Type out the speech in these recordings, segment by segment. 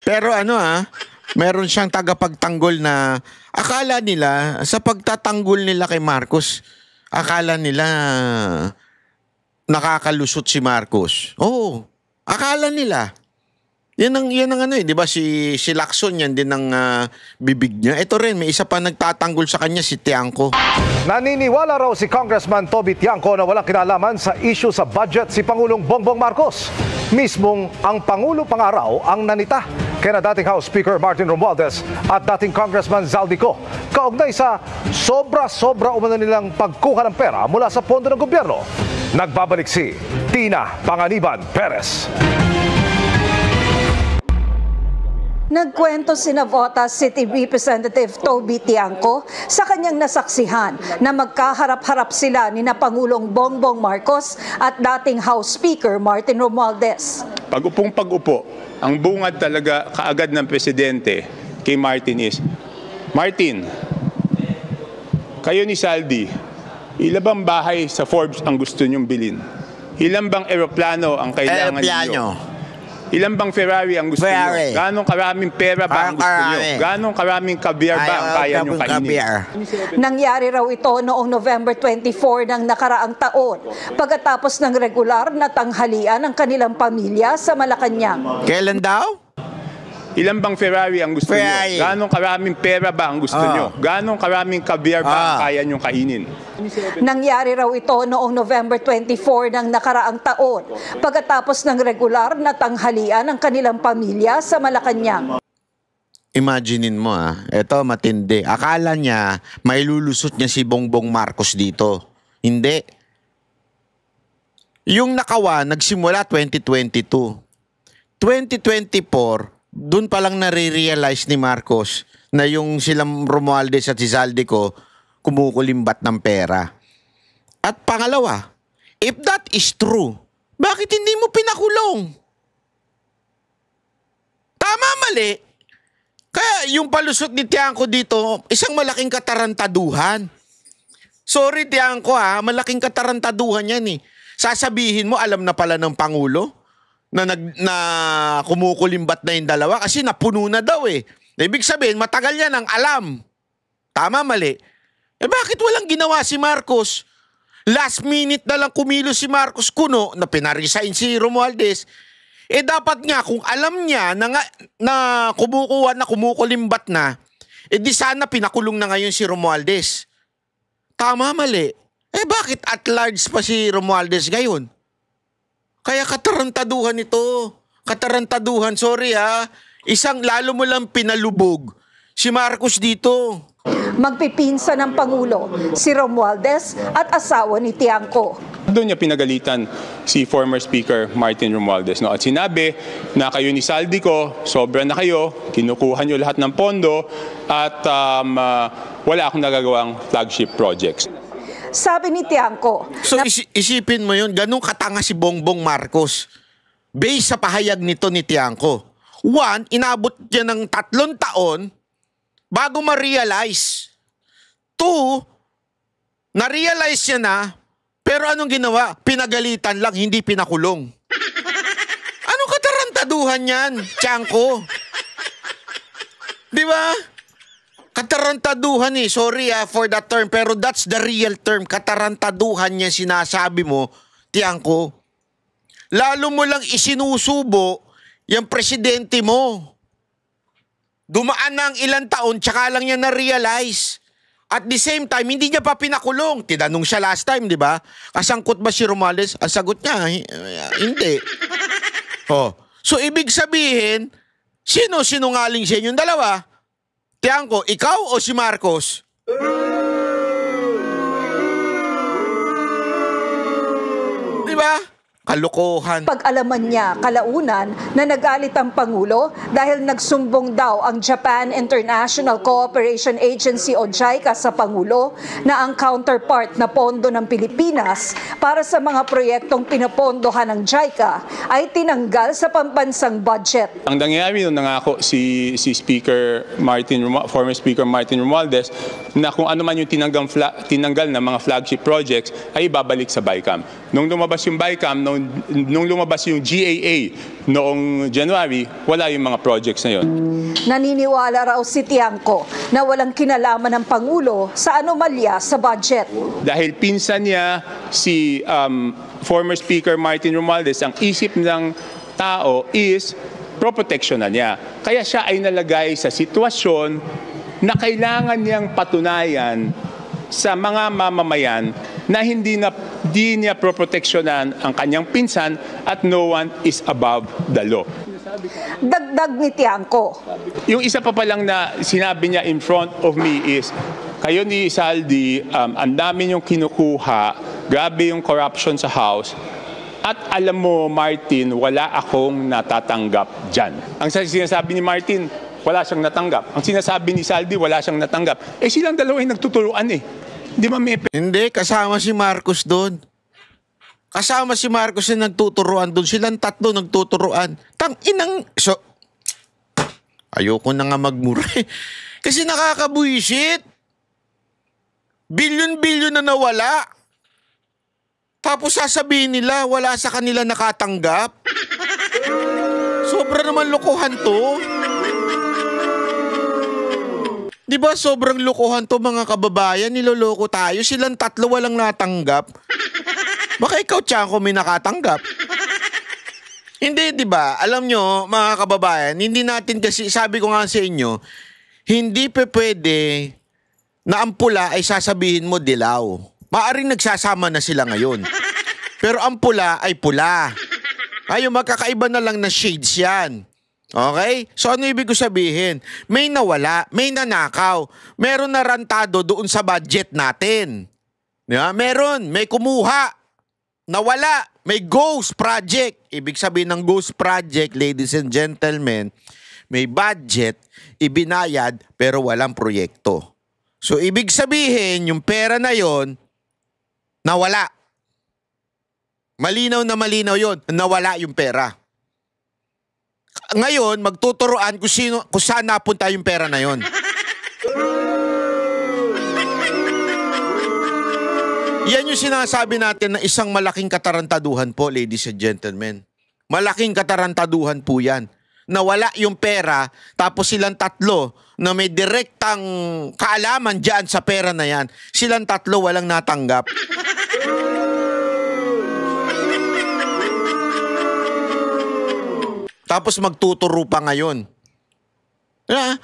Pero meron siyang tagapagtanggol na akala nila, sa pagtatanggol nila kay Marcos, akala nila nakakalusot si Marcos. Oo, akala nila. Yan ang di ba si Lacson, yan din ang bibig niya. Ito rin, may isa pa nagtatanggol sa kanya, si Tiangco. Naniniwala raw si Congressman Toby Tiangco na walang kinalaman sa issue sa budget si Pangulong Bongbong Marcos. Mismong ang Pangulo pangaraw ang nanita kina dating House Speaker Martin Romualdez at dating Congressman Zaldico kaugnay sa sobra-sobra umano nilang pagkuha ng pera mula sa pondo ng gobyerno. Nagbabalik si Tina Panganiban Perez. Nagkwento si Navotas City Representative Toby Tiangco sa kanyang nasaksihan na magkaharap-harap sila ni Pangulong Bongbong Marcos at dating House Speaker Martin Romualdez. Pag-upo, ang bungad talaga kaagad ng presidente kay Martin is, Martin, kayo ni Saldi, ilan bang bahay sa Forbes ang gusto nyong bilhin? Ilan bang eroplano ang kailangan niyo? Ilan bang Ferrari ang gusto niyo? Ganong karaming pera ba ang gusto niyo? Ganong karaming caviar ba ang kaya niyo kainin? Nangyari raw ito noong November 24 ng nakaraang taon, pagkatapos ng regular na tanghalian ng kanilang pamilya sa Malacanang. Kailan daw? Ilan bang Ferrari ang gusto niyo? Ganong karaming pera ba ang gusto niyo? Ganong karaming caviar ba ang kaya niyo kainin? Nangyari raw ito noong November 24 ng nakaraang taon, pagkatapos ng regular na tanghalian ng kanilang pamilya sa Malacanang. Imaginein mo ito matindi. Akala niya may lulusot niya si Bongbong Marcos dito. Hindi. Yung nakawa, nagsimula 2022. 2024, doon pa lang nare-realize ni Marcos na yung silang Romualdez at si Zaldico kumukulimbat ng pera. At pangalawa, if that is true, bakit hindi mo pinakulong? Tama, mali. Kaya yung palusot ni Tiangco dito, isang malaking katarantaduhan. Sorry Tiangco malaking katarantaduhan yan eh. Sasabihin mo, alam na pala ng Pangulo na kumukulimbat na yung dalawa kasi napuno na daw eh. Ibig sabihin, matagal yan ang alam. Tama, mali. Bakit walang ginawa si Marcos? Last minute na lang kumilos si Marcos kuno na pinaresign si Romualdez. Dapat nga kung alam niya na kumukulimbat na, di sana pinakulong na ngayon si Romualdez. Tama, mali. Bakit at large pa si Romualdez ngayon? Kaya katarantaduhan ito. Katarantaduhan, sorry Isang lalo mo lang pinalubog si Marcos dito. Magpipinsa ng Pangulo, si Romualdez at asawa ni Tiangco. Doon niya pinagalitan si former Speaker Martin Romualdez. At sinabi na kayo ni Zaldico, sobra na kayo, kinukuha niyo lahat ng pondo at wala akong nagagawang flagship projects. Sabi ni Tiangco. So isipin mo yun, ganun katanga si Bongbong Marcos. Based sa pahayag nito ni Tiangco. One, inabot niya ng 3 taon bago ma-realize. 2, na-realize niya na, pero anong ginawa? Pinagalitan lang, hindi pinakulong. Anong katarantaduhan yan, Tiangco? Di ba? Katarantaduhan sorry for that term, pero that's the real term. Katarantaduhan niya sinasabi mo, Tiangco. Lalo mo lang isinusubo yung presidente mo. Dumaan na ang ilang taon, tsaka lang niya na-realize. At the same time, hindi niya pa pinakulong. Tinanong siya last time, di ba? Kasangkot ba si Romualdez? Ang sagot niya, hindi. So, ibig sabihin, sino sinungaling sa inyong dalawa? Tiangco, ikaw o si Marcos? Di ba? Kalokohan. Pag-alaman niya kalaunan na nagalit ang Pangulo dahil nagsumbong daw ang Japan International Cooperation Agency o JICA sa Pangulo na ang counterpart na pondo ng Pilipinas para sa mga proyektong pinapondohan ng JICA ay tinanggal sa pambansang budget. Ang nangyari nung nangako si former Speaker Martin Romualdez na kung ano man yung tinanggal na mga flagship projects ay ibabalik sa BICAM. Nung lumabas yung BICAM, nung lumabas yung GAA noong January, wala yung mga projects na yun. Naniniwala raw si Tiangco na walang kinalaman ng Pangulo sa anomalya sa budget. Dahil pinsan niya si former Speaker Martin Romualdez, ang isip ng tao is pro-protection na niya. Kaya siya ay nalagay sa sitwasyon na kailangan niyang patunayan sa mga mamamayan na hindi niya pro-protectionan ang kanyang pinsan at no one is above the law. Dagdag ni Tiangco. Yung isa pa palang na sinabi niya in front of me is, kayo ni Saldi, ang dami yung kinukuha, grabe yung corruption sa House, at alam mo, Martin, wala akong natatanggap dyan. Ang sinasabi ni Martin, wala siyang natanggap. Ang sinasabi ni Saldi, wala siyang natanggap. Eh silang dalawa yung nagtuturuan eh. Hindi, kasama si Marcos doon. Kasama si Marcos na nagtuturuan doon. Silang tatlo nagtuturuan. Ayoko na nga magmura eh. Kasi nakakabuisit. Bilyon-bilyon na nawala. Tapos sasabihin nila, wala sa kanila nakatanggap. Sobra naman lokohan to. Di ba sobrang lokohan to mga kababayan? Niloloko tayo. Silang tatlo walang natanggap. Baka ikaw, Tiangco, may nakatanggap. Hindi, di ba? Alam nyo, mga kababayan, hindi natin kasi, sabi ko nga sa inyo, hindi pwede na ang pula ay sasabihin mo dilaw. Maaring nagsasama na sila ngayon. Pero ang pula ay pula. Ay, magkakaiba na lang na shades yan. Okay? So ano ibig ko sabihin? May nawala, may nanakaw, meron na rantado doon sa budget natin. Yeah? Meron, may kumuha, nawala, may ghost project. Ibig sabihin ng ghost project, ladies and gentlemen, may budget, ibinayad, pero walang proyekto. So ibig sabihin, yung pera na yon nawala. Malinaw na malinaw yon, nawala yung pera. Ngayon, magtuturoan kung saan napunta yung pera na yon. Yan yung sinasabi natin na isang malaking katarantaduhan po, ladies and gentlemen. Malaking katarantaduhan po yan. Nawala yung pera, tapos silang tatlo na may direktang kaalaman dyan sa pera na yan, silang tatlo walang natanggap. Tapos magtuturo pa ngayon.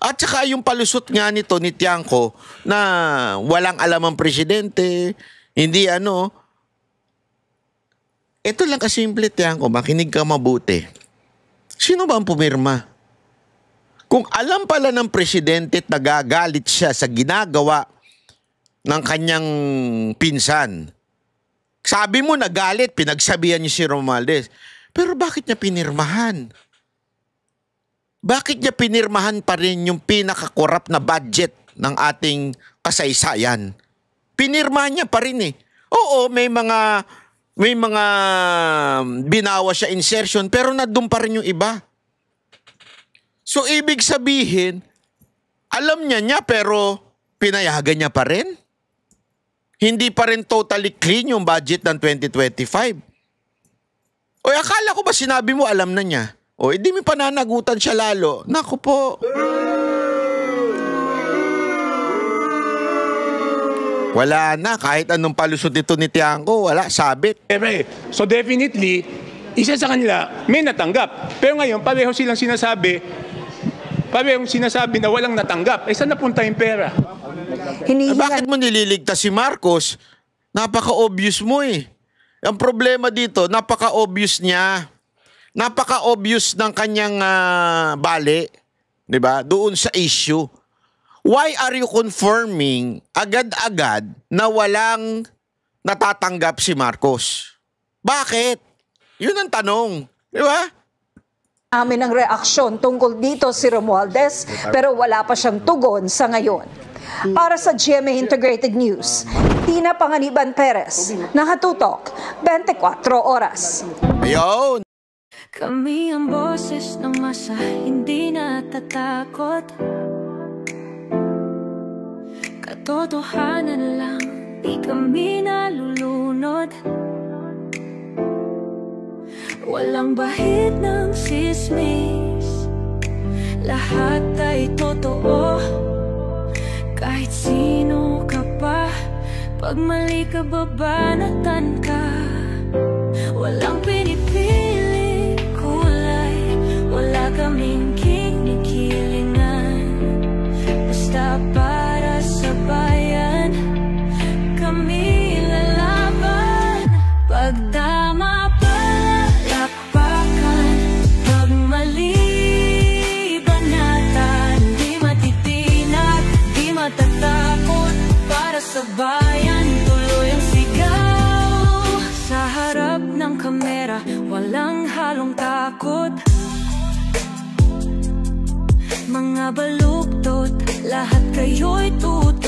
At saka yung palusot nga nito ni Tiangco na walang alam ang presidente, hindi ano. Ito lang kasimple, Tiangco, makinig ka mabuti. Sino ba ang pumirma? Kung alam pala ng presidente at nagagalit siya sa ginagawa ng kanyang pinsan, sabi mo nagalit, pinagsabihan niya si Romualdez, pero bakit niya pinirmahan? Bakit niya pinirmahan pa rin yung pinaka-corrupt na budget ng ating kasaysayan? Pinirmahan niya pa rin eh. Oo, may mga binawa siya insertion, pero nandun pa rin yung iba. So, ibig sabihin, alam niya pero pinayagan niya pa rin? Hindi pa rin totally clean yung budget ng 2025. O, akala ko ba sinabi mo alam na niya? O, hindi may pananagutan siya lalo. Naku po. Wala na. Kahit anong palusot ito ni Tiangco, wala. Sabit. So definitely, isa sa kanila may natanggap. Pero ngayon, pareho silang sinasabi na walang natanggap. Eh, saan napunta yung pera? Bakit mo nililigtas si Marcos? Napaka-obvious mo eh. Ang problema dito, napaka-obvious niya. Napaka-obvious ng kanyang bali, 'di ba? Doon sa issue. Why are you confirming agad-agad na walang natatanggap si Marcos? Bakit? 'Yun ang tanong, 'di ba? Amin ang reaksyon tungkol dito si Romualdez, pero wala pa siyang tugon sa ngayon. Para sa GMA Integrated News, Tina Panganiban Perez, nakatutok 24 oras. Ayun. Kami ang boses ng masa, hindi natatakot. Katotohanan lang, di kami nalulunod. Walang bahid ng sismis, lahat ay totoo. Kahit sino ka pa, pag mali ka babanatan ka. Walang pinipili kulay, wala kaming kinikilingan. Basta para sa bayan, kami lalaban. Pagdama palakpakan, pag mali banatan. Di matitinag, di matatakot, para sa bayan tuloy ang sigaw. Sa harap ng kamera, walang halong takot. Mga baluktot, lahat kayo'y tutok.